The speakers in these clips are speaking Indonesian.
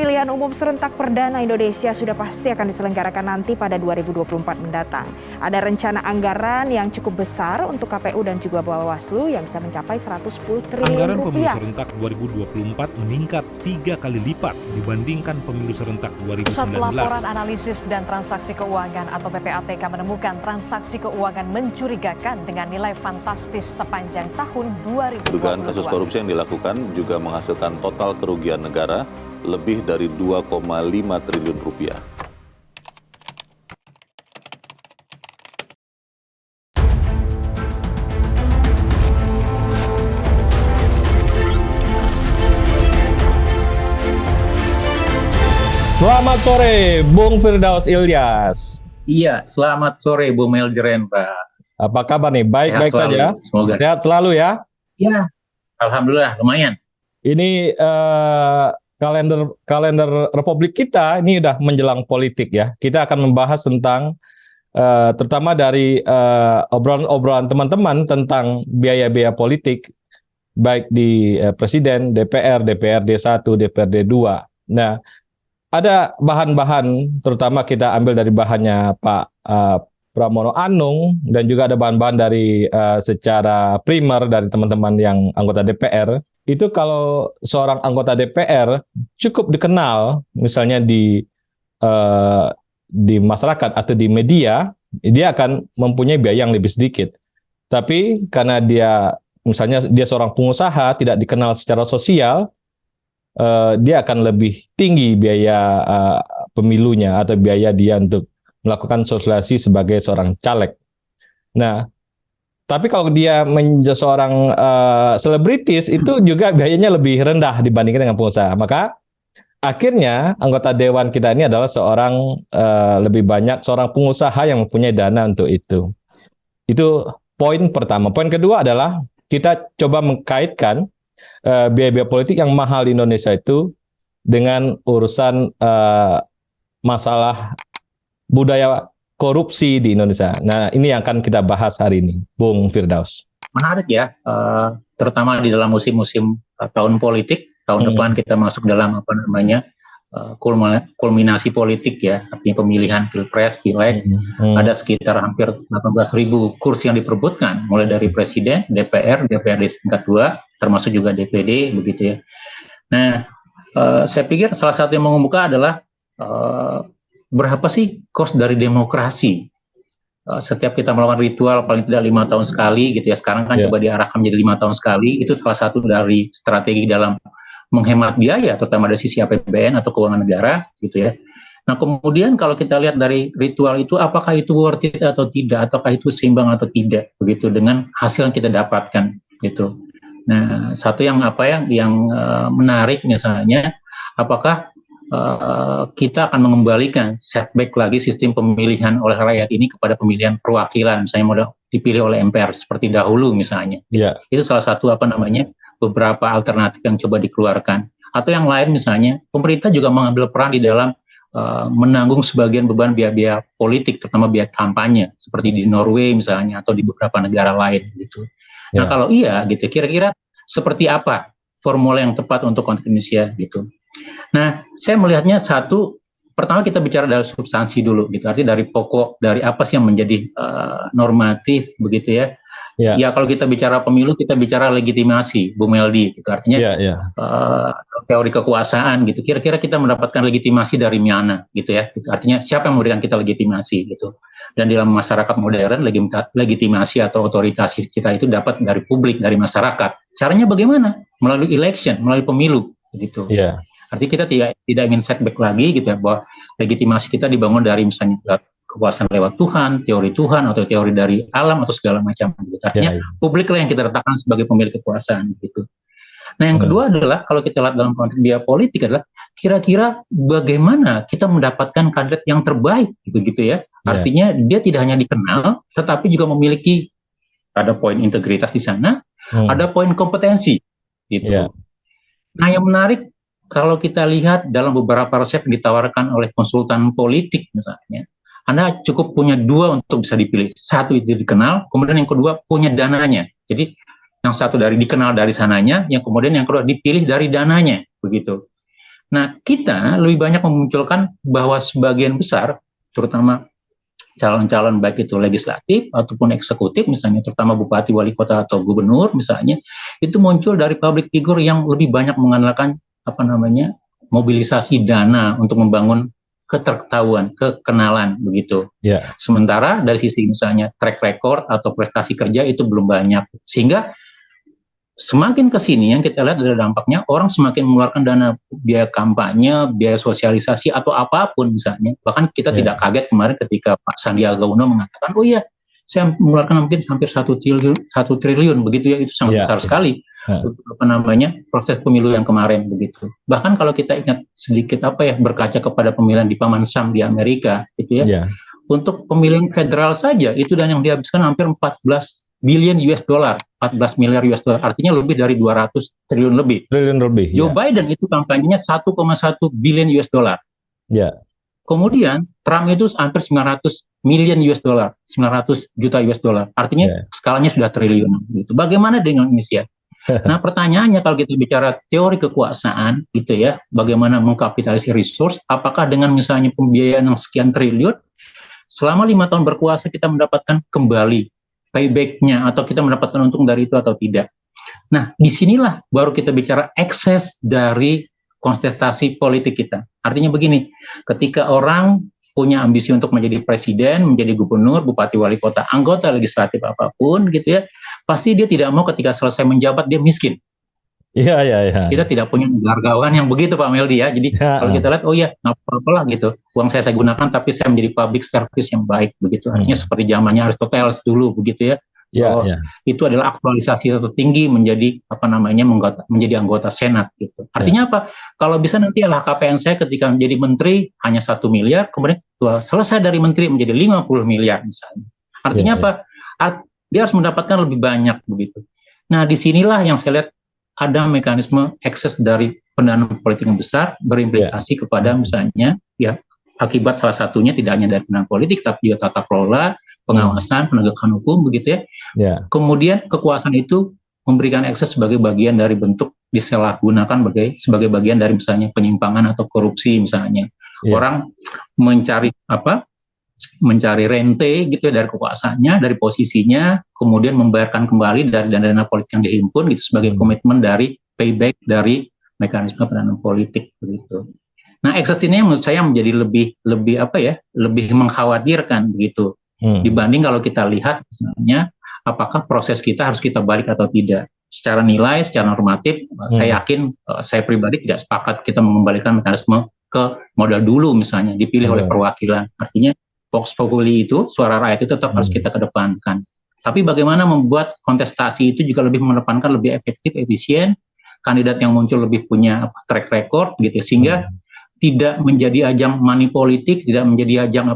Pemilihan umum serentak perdana Indonesia sudah pasti akan diselenggarakan nanti pada 2024 mendatang. Ada rencana anggaran yang cukup besar untuk KPU dan juga Bawaslu yang bisa mencapai 110 triliun Anggaran pemilu rupiah. serentak 2024 meningkat 3 kali lipat dibandingkan pemilu serentak 2019. Pusat Pelaporan Analisis dan Transaksi Keuangan atau PPATK menemukan transaksi keuangan mencurigakan dengan nilai fantastis sepanjang tahun 2022. Dugaan kasus korupsi yang dilakukan juga menghasilkan total kerugian negara lebih dari 2,5 triliun rupiah. Selamat sore, Bung Firdaus Ilyas. Iya, selamat sore Bu Meldren, Pak. Apa kabar nih? Baik-baik saja. Semoga Sehat selalu ya. Ya, alhamdulillah lumayan. Ini kalender Republik kita ini udah menjelang politik ya. Kita akan membahas tentang terutama dari obrolan-obrolan teman-teman tentang biaya-biaya politik baik di Presiden, DPR, DPRD 1, DPRD 2. Nah, ada bahan-bahan, terutama kita ambil dari bahannya Pak Pramono Anung, dan juga ada bahan-bahan dari secara primer dari teman-teman yang anggota DPR. Itu kalau seorang anggota DPR cukup dikenal, misalnya di masyarakat atau di media, dia akan mempunyai biaya yang lebih sedikit. Tapi karena dia, misalnya dia seorang pengusaha, tidak dikenal secara sosial, dia akan lebih tinggi biaya pemilunya atau biaya dia untuk melakukan sosialisasi sebagai seorang caleg. Nah, tapi kalau dia menjadi seorang selebritis itu juga biayanya lebih rendah dibandingkan dengan pengusaha. Maka akhirnya anggota dewan kita ini adalah seorang lebih banyak seorang pengusaha yang mempunyai dana untuk itu. Itu poin pertama. Poin kedua adalah kita coba mengkaitkan biaya-biaya politik yang mahal di Indonesia itu dengan urusan masalah budaya korupsi di Indonesia. Nah, ini yang akan kita bahas hari ini, Bung Firdaus. Menarik ya, terutama di dalam musim-musim tahun politik. Tahun depan kita masuk dalam kulminasi politik ya, artinya pemilihan pilpres, pileg. Ada sekitar hampir 18.000 kursi yang diperebutkan, mulai dari Presiden, DPR, DPRD tingkat 2, termasuk juga DPD, begitu ya. Nah, saya pikir salah satu yang mengemuka adalah berapa sih cost dari demokrasi? Setiap kita melakukan ritual paling tidak 5 tahun sekali, gitu ya. Sekarang kan coba diarahkan menjadi 5 tahun sekali. Itu salah satu dari strategi dalam menghemat biaya, terutama dari sisi APBN atau keuangan negara, gitu ya. Nah, kemudian kalau kita lihat dari ritual itu, apakah itu worth it atau tidak, ataukah itu seimbang atau tidak, begitu dengan hasil yang kita dapatkan, gitu. Nah, satu yang menarik misalnya, apakah kita akan mengembalikan setback lagi sistem pemilihan oleh rakyat ini kepada pemilihan perwakilan, misalnya model dipilih oleh MPR seperti dahulu misalnya. Itu salah satu beberapa alternatif yang coba dikeluarkan. Atau yang lain misalnya, pemerintah juga mengambil peran di dalam menanggung sebagian beban biaya politik, terutama biaya kampanye, seperti di Norway misalnya, atau di beberapa negara lain gitu. Nah, kalau iya gitu, kira-kira seperti apa formula yang tepat untuk konteks Indonesia gitu. Nah, saya melihatnya pertama kita bicara dari substansi dulu gitu, artinya dari pokok, dari apa sih yang menjadi normatif begitu ya. Ya, kalau kita bicara pemilu, kita bicara legitimasi, Bu Meldi, gitu. Artinya teori kekuasaan gitu. Kira-kira kita mendapatkan legitimasi dari mana gitu ya. Gitu. Artinya siapa yang memberikan kita legitimasi gitu. Dan dalam masyarakat modern, legitimasi atau otoritas kita itu dapat dari publik, dari masyarakat. Caranya bagaimana? Melalui election, melalui pemilu gitu. Artinya kita tidak ingin setback lagi gitu ya, bahwa legitimasi kita dibangun dari misalnya kekuasaan lewat Tuhan, atau teori dari alam atau segala macam gitu. Artinya publik lah yang kita letakkan sebagai pemilik kekuasaan gitu. Nah, yang kedua adalah kalau kita lihat dalam konteks biaya politik adalah kira-kira bagaimana kita mendapatkan kandidat yang terbaik gitu ya. Artinya dia tidak hanya dikenal tetapi juga memiliki, ada poin integritas di sana, ada poin kompetensi gitu. Nah, yang menarik kalau kita lihat dalam beberapa resep yang ditawarkan oleh konsultan politik misalnya, Anda cukup punya 2 untuk bisa dipilih. Satu itu dikenal, kemudian yang kedua punya dananya. Jadi yang satu dikenal dari sananya, yang kemudian yang kedua dipilih dari dananya, begitu. Nah, kita lebih banyak memunculkan bahwa sebagian besar, terutama calon-calon baik itu legislatif ataupun eksekutif, misalnya terutama bupati, wali kota atau gubernur misalnya, itu muncul dari public figure yang lebih banyak mengandalkan mobilisasi dana untuk membangun keterketahuan, kekenalan begitu. Ya. Sementara dari sisi misalnya track record atau prestasi kerja itu belum banyak, sehingga semakin ke sini yang kita lihat ada dampaknya, orang semakin mengeluarkan dana biaya kampanye, biaya sosialisasi atau apapun misalnya. Bahkan kita tidak kaget kemarin ketika Pak Sandiaga Uno mengatakan, oh iya, saya mengeluarkan mungkin hampir 1 triliun begitu ya, itu sangat besar sekali. Proses pemilu yang kemarin begitu. Bahkan kalau kita ingat sedikit berkaca kepada pemilihan di Paman Sam di Amerika gitu ya. Untuk pemilihan federal saja itu dan yang dihabiskan hampir 14 billion US dollar, 14 miliar US dollar, artinya lebih dari 200 triliun lebih. Joe Biden itu kampanyenya 1,1 billion US dollar. Kemudian Trump itu hampir 900 million US dollar, 900 juta US dollar. Artinya skalanya sudah triliun gitu. Bagaimana dengan Indonesia? Nah, pertanyaannya kalau kita bicara teori kekuasaan gitu ya, bagaimana mengkapitalisasi resource, apakah dengan misalnya pembiayaan yang sekian triliun selama 5 tahun berkuasa kita mendapatkan kembali payback-nya atau kita mendapatkan untung dari itu atau tidak. Nah, disinilah baru kita bicara ekses dari kontestasi politik kita. Artinya begini, ketika orang punya ambisi untuk menjadi presiden, menjadi gubernur, bupati, wali kota, anggota legislatif apapun gitu ya, pasti dia tidak mau ketika selesai menjabat dia miskin. Kita tidak punya negaragawan yang begitu Pak Meldi ya. Jadi kalau kita lihat, oh ya, nggak apa-apa lah gitu. Uang saya gunakan tapi saya menjadi public service yang baik begitu. Artinya seperti zamannya Aristoteles dulu begitu ya. Itu adalah aktualisasi tertinggi menjadi menjadi anggota Senat gitu. Artinya apa? Kalau bisa nanti LHKPN saya ketika menjadi menteri hanya 1 miliar, kemudian selesai dari menteri menjadi 50 miliar misalnya. Artinya apa? Dia harus mendapatkan lebih banyak begitu. Nah, disinilah yang saya lihat ada mekanisme ekses dari pendanaan politik yang besar berimplikasi kepada misalnya ya akibat salah satunya tidak hanya dari pendanaan politik tapi juga tata kelola, pengawasan, penegakan hukum begitu ya. Kemudian kekuasaan itu memberikan akses sebagai bagian dari bentuk disalahgunakan sebagai bagian dari misalnya penyimpangan atau korupsi misalnya. Orang mencari rente gitu ya dari kekuasaannya, dari posisinya, kemudian membayarkan kembali dari dana-dana politik yang dihimpun gitu sebagai komitmen dari payback dari mekanisme pendanaan politik begitu. Nah, ekses ini menurut saya menjadi lebih mengkhawatirkan begitu. Dibanding kalau kita lihat misalnya apakah proses kita harus kita balik atau tidak. Secara nilai, secara normatif, saya yakin saya pribadi tidak sepakat kita mengembalikan mekanisme ke modal dulu misalnya dipilih oleh perwakilan. Artinya Vox Populi itu, suara rakyat itu tetap harus kita kedepankan. Tapi bagaimana membuat kontestasi itu juga lebih mengedepankan, lebih efektif, efisien, kandidat yang muncul lebih punya track record gitu, sehingga tidak menjadi ajang money politik, tidak menjadi ajang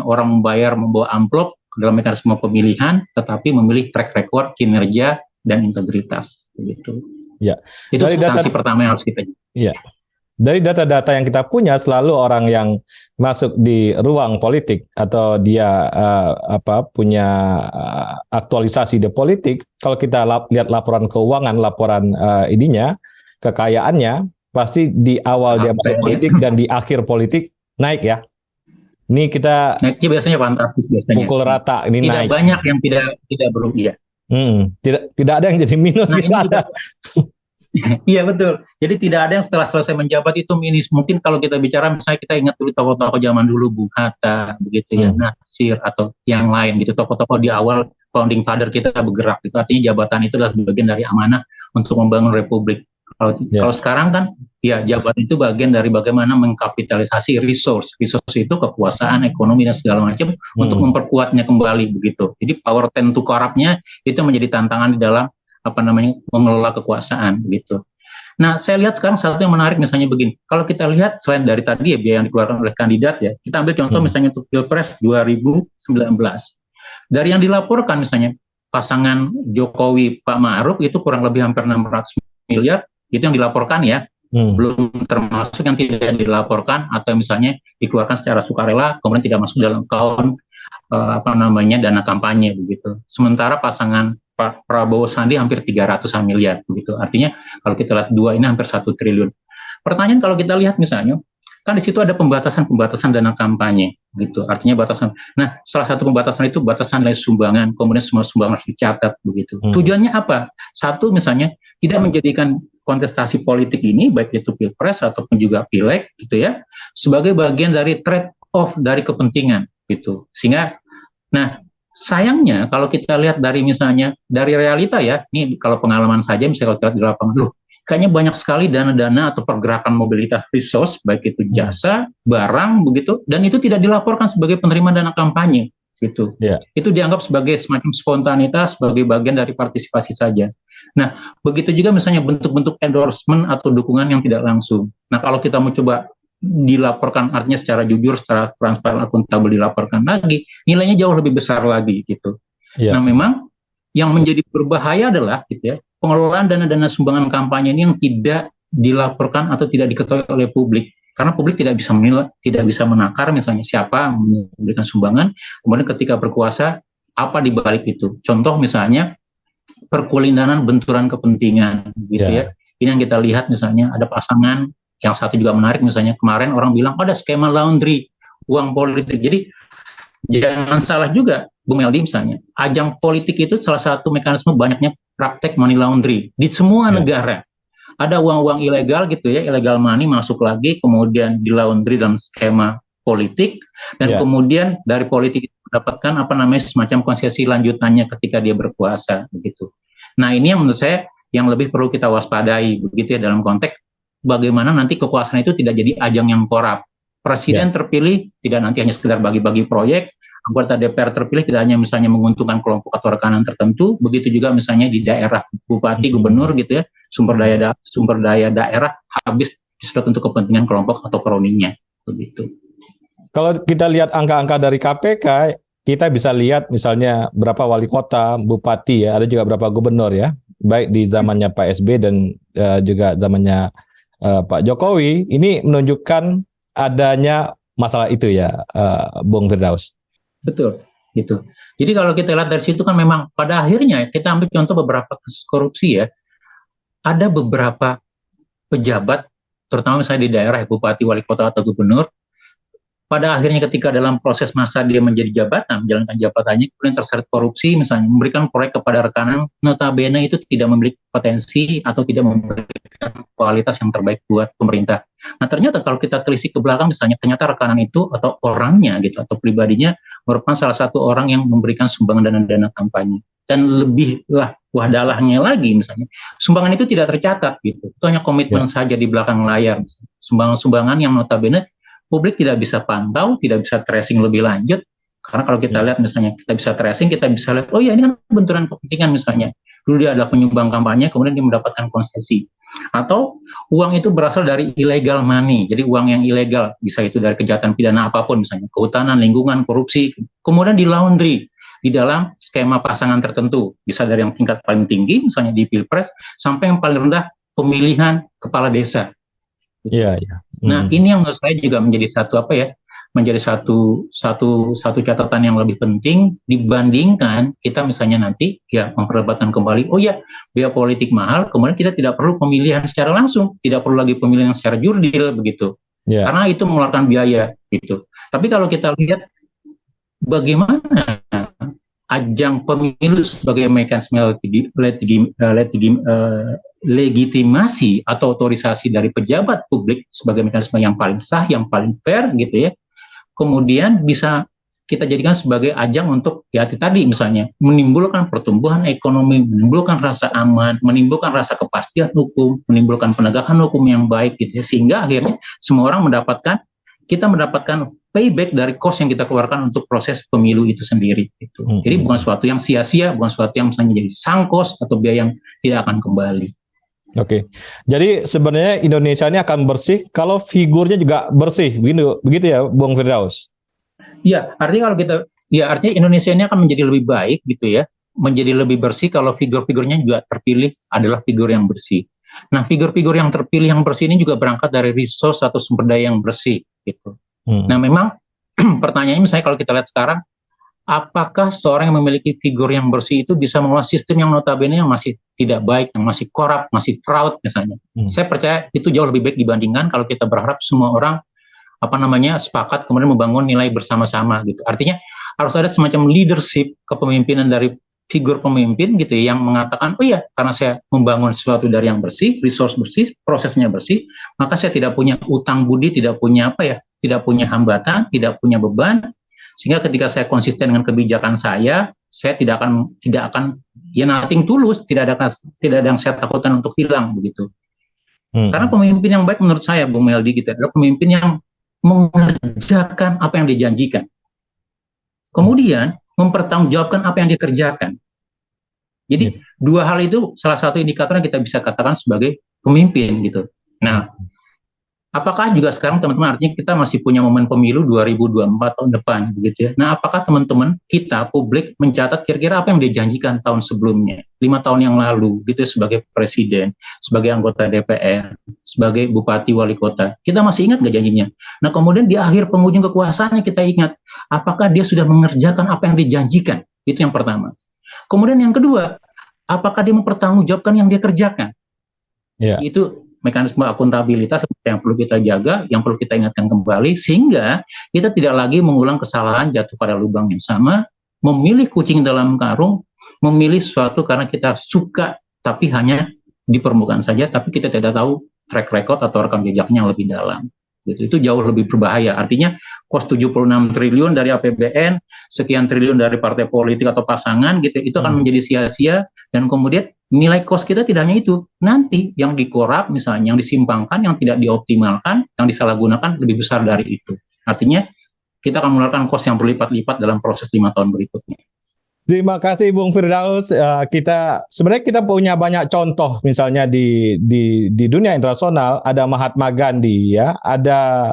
orang membayar membawa amplop dalam mekanisme pemilihan, tetapi memilih track record, kinerja dan integritas begitu. Itu substansi pertama yang harus kita. Dari data-data yang kita punya, selalu orang yang masuk di ruang politik atau dia punya aktualisasi di politik, kalau kita lihat laporan keuangan, laporan kekayaannya, pasti di awal dia masuk politik dan di akhir politik naik ya. Ini kita naiknya biasanya fantastis biasanya. Pukul rata ini tidak naik. Tidak banyak yang tidak berugia. Tidak ada yang jadi minus. Iya betul. Jadi tidak ada yang setelah selesai menjabat itu minus. Mungkin kalau kita bicara misalnya kita ingat dulu tokoh-tokoh zaman dulu Bung Hatta begitu ya, Nasir atau yang lain gitu. Tokoh-tokoh di awal founding father kita bergerak gitu. Artinya jabatan itu adalah bagian dari amanah untuk membangun republik. Kalau sekarang kan ya jabatan itu bagian dari bagaimana mengkapitalisasi resource. Resource itu kekuasaan, ekonomi dan segala macam untuk memperkuatnya kembali begitu. Jadi power tend to corrupt-nya itu menjadi tantangan di dalam mengelola kekuasaan gitu. Nah, saya lihat sekarang satu yang menarik misalnya begini. Kalau kita lihat selain dari tadi ya biaya yang dikeluarkan oleh kandidat ya, kita ambil contoh misalnya untuk Pilpres 2019. Dari yang dilaporkan misalnya pasangan Jokowi Pak Ma'ruf itu kurang lebih hampir 600 miliar, itu yang dilaporkan ya. Belum termasuk yang tidak dilaporkan atau misalnya dikeluarkan secara sukarela kemudian tidak masuk dalam account dana kampanye begitu. Sementara pasangan Pak Prabowo Sandi hampir 300-an miliar begitu. Artinya kalau kita lihat dua ini hampir 1 triliun. Pertanyaan kalau kita lihat misalnya, kan di situ ada pembatasan dana kampanye, gitu. Artinya batasan. Nah, salah satu pembatasan itu batasan nilai sumbangan, kemudian semua sumbangan harus dicatat, begitu. Tujuannya apa? Satu, misalnya tidak menjadikan kontestasi politik ini, baik itu pilpres ataupun juga pileg, gitu ya, sebagai bagian dari trade off dari kepentingan, gitu. Sehingga, nah, sayangnya kalau kita lihat dari misalnya dari realita ya, ini kalau pengalaman saja, misalnya kalau kita lihat di lapangan, loh, kayaknya banyak sekali dana-dana atau pergerakan mobilitas resource, baik itu jasa, barang, begitu, dan itu tidak dilaporkan sebagai penerima dana kampanye, gitu. Itu dianggap sebagai semacam spontanitas, sebagai bagian dari partisipasi saja. Nah, begitu juga misalnya bentuk-bentuk endorsement atau dukungan yang tidak langsung. Nah, kalau kita mau coba dilaporkan, artinya secara jujur, secara transparan, akuntabel dilaporkan lagi, nilainya jauh lebih besar lagi, gitu. Nah, memang yang menjadi berbahaya adalah, gitu ya, pengelolaan dana-dana sumbangan kampanye ini yang tidak dilaporkan atau tidak diketahui oleh publik, karena publik tidak bisa menilai, tidak bisa menakar misalnya siapa memberikan sumbangan, kemudian ketika berkuasa apa di balik itu. Contoh misalnya perkulindanan benturan kepentingan, gitu ya. Ini yang kita lihat misalnya ada pasangan yang satu juga menarik, misalnya kemarin orang bilang ada skema laundry uang politik. Jadi jangan salah juga, Bung Meldi, misalnya ajang politik itu salah satu mekanisme banyaknya praktek money laundry di semua negara. Ada uang-uang ilegal, gitu ya, illegal money masuk lagi, kemudian di laundry dalam skema politik, dan kemudian dari politik itu mendapatkan apa namanya semacam konsesi lanjutannya ketika dia berkuasa, begitu. Nah, ini yang menurut saya yang lebih perlu kita waspadai, begitu ya, dalam konteks bagaimana nanti kekuasaan itu tidak jadi ajang yang korup. Presiden terpilih tidak nanti hanya sekedar bagi-bagi proyek, anggota DPR terpilih tidak hanya misalnya menguntungkan kelompok atau rekanan tertentu, begitu juga misalnya di daerah, bupati, gubernur, gitu ya, sumber daya daerah habis disedot untuk kepentingan kelompok atau kroninya, begitu. Kalau kita lihat angka-angka dari KPK, kita bisa lihat misalnya berapa wali kota, bupati ya, ada juga berapa gubernur ya, baik di zamannya Pak SBY dan juga zamannya Pak Jokowi. Ini menunjukkan adanya masalah itu ya, Bung Firdaus. Betul, gitu. Jadi kalau kita lihat dari situ kan memang pada akhirnya kita ambil contoh beberapa kasus korupsi ya, ada beberapa pejabat, terutama misalnya di daerah, bupati, wali kota atau gubernur, pada akhirnya ketika dalam proses masa dia menjadi jabatan, menjalankan jabatannya, kemudian terseret korupsi, misalnya memberikan proyek kepada rekanan, notabene itu tidak memiliki potensi atau tidak memberikan kualitas yang terbaik buat pemerintah. Nah, ternyata kalau kita telisik ke belakang, misalnya ternyata rekanan itu atau orangnya gitu atau pribadinya merupakan salah satu orang yang memberikan sumbangan dana-dana kampanye. Dan lebih wahdalahnya lagi, misalnya sumbangan itu tidak tercatat gitu, itu hanya komitmen saja di belakang layar. Sumbangan-sumbangan yang notabene publik tidak bisa pantau, tidak bisa tracing lebih lanjut, karena kalau kita lihat misalnya kita bisa tracing, kita bisa lihat, oh ya ini kan benturan kepentingan misalnya, dulu dia ada penyumbang kampanye, kemudian dia mendapatkan konsesi, atau uang itu berasal dari illegal money, jadi uang yang ilegal, bisa itu dari kejahatan pidana apapun misalnya, kehutanan, lingkungan, korupsi, kemudian di laundry, di dalam skema pasangan tertentu, bisa dari yang tingkat paling tinggi, misalnya di pilpres, sampai yang paling rendah pemilihan kepala desa. Iya, iya. Nah, ini yang menurut saya juga menjadi satu catatan yang lebih penting dibandingkan kita misalnya nanti ya memperdebatkan kembali, oh ya biaya politik mahal, kemudian kita tidak perlu pemilihan secara langsung, tidak perlu lagi pemilihan secara jurdil begitu, karena itu mengeluarkan biaya gitu. Tapi kalau kita lihat bagaimana ajang pemilu sebagai mekanisme legitimasi atau otorisasi dari pejabat publik sebagai mekanisme yang paling sah, yang paling fair gitu ya, kemudian bisa kita jadikan sebagai ajang untuk ya tadi misalnya menimbulkan pertumbuhan ekonomi, menimbulkan rasa aman, menimbulkan rasa kepastian hukum, menimbulkan penegakan hukum yang baik gitu ya, sehingga akhirnya semua orang kita mendapatkan payback dari cost yang kita keluarkan untuk proses pemilu itu sendiri gitu. Jadi bukan sesuatu yang sia-sia, bukan sesuatu yang misalnya jadi sangkos atau biaya yang tidak akan kembali. Oke, jadi sebenarnya Indonesia ini akan bersih kalau figurnya juga bersih, begitu ya, Bung Firdaus? Iya, artinya artinya Indonesia ini akan menjadi lebih baik gitu ya, menjadi lebih bersih kalau figur-figurnya juga terpilih adalah figur yang bersih. Nah, figur-figur yang terpilih yang bersih ini juga berangkat dari resource atau sumber daya yang bersih gitu. Nah, memang pertanyaannya misalnya kalau kita lihat sekarang, apakah seorang yang memiliki figur yang bersih itu bisa mengelola sistem yang notabene yang masih tidak baik, yang masih korup, masih fraud misalnya. Saya percaya itu jauh lebih baik dibandingkan kalau kita berharap semua orang sepakat kemudian membangun nilai bersama-sama gitu. Artinya harus ada semacam leadership kepemimpinan dari figur pemimpin gitu ya, yang mengatakan, oh iya, karena saya membangun sesuatu dari yang bersih, resource bersih, prosesnya bersih, maka saya tidak punya utang budi, tidak punya tidak punya hambatan, tidak punya beban, sehingga ketika saya konsisten dengan kebijakan saya tidak akan ya nothing tulus, tidak ada yang saya takutkan untuk hilang begitu. Karena pemimpin yang baik menurut saya, Bung Meldi, gitu adalah pemimpin yang mengerjakan apa yang dijanjikan, kemudian mempertanggungjawabkan apa yang dikerjakan. Jadi dua hal itu salah satu indikator yang kita bisa katakan sebagai pemimpin gitu. Nah, apakah juga sekarang teman-teman, artinya kita masih punya momen pemilu 2024 tahun depan begitu ya. Nah, apakah teman-teman kita publik mencatat kira-kira apa yang dijanjikan tahun sebelumnya, 5 tahun yang lalu gitu sebagai presiden, sebagai anggota DPR, sebagai bupati wali kota. Kita masih ingat nggak janjinya? Nah, kemudian di akhir penghujung kekuasaannya kita ingat apakah dia sudah mengerjakan apa yang dijanjikan? Itu yang pertama. Kemudian yang kedua, apakah dia mempertanggungjawabkan yang dia kerjakan? Itu mekanisme akuntabilitas yang perlu kita jaga, yang perlu kita ingatkan kembali, sehingga kita tidak lagi mengulang kesalahan jatuh pada lubang yang sama, memilih kucing dalam karung, memilih sesuatu karena kita suka, tapi hanya di permukaan saja, tapi kita tidak tahu track record atau rekam jejaknya yang lebih dalam. Itu jauh lebih berbahaya. Artinya, kos 76 triliun dari APBN, sekian triliun dari partai politik atau pasangan, gitu, itu akan menjadi sia-sia, dan kemudian nilai kos kita tidak hanya itu, nanti yang dikorap misalnya, yang disimpangkan, yang tidak dioptimalkan, yang disalahgunakan lebih besar dari itu. Artinya kita akan mengeluarkan kos yang berlipat-lipat dalam proses 5 tahun berikutnya. Terima kasih Bung Firdaus. Sebenarnya kita punya banyak contoh, misalnya di dunia internasional ada Mahatma Gandhi, ya, ada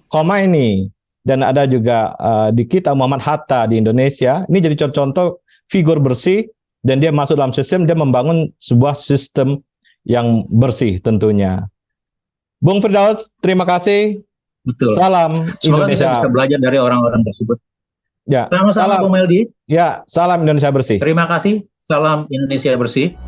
Khomeini, dan ada juga di kita Muhammad Hatta di Indonesia. Ini jadi contoh figur bersih, dan dia masuk dalam sistem, dia membangun sebuah sistem yang bersih tentunya. Bung Firdaus, terima kasih. Betul. Salam Semoga Indonesia. kita bisa belajar dari orang-orang tersebut. Ya, sama-sama Bung Meldi. Ya, salam Indonesia bersih. Terima kasih. Salam Indonesia bersih.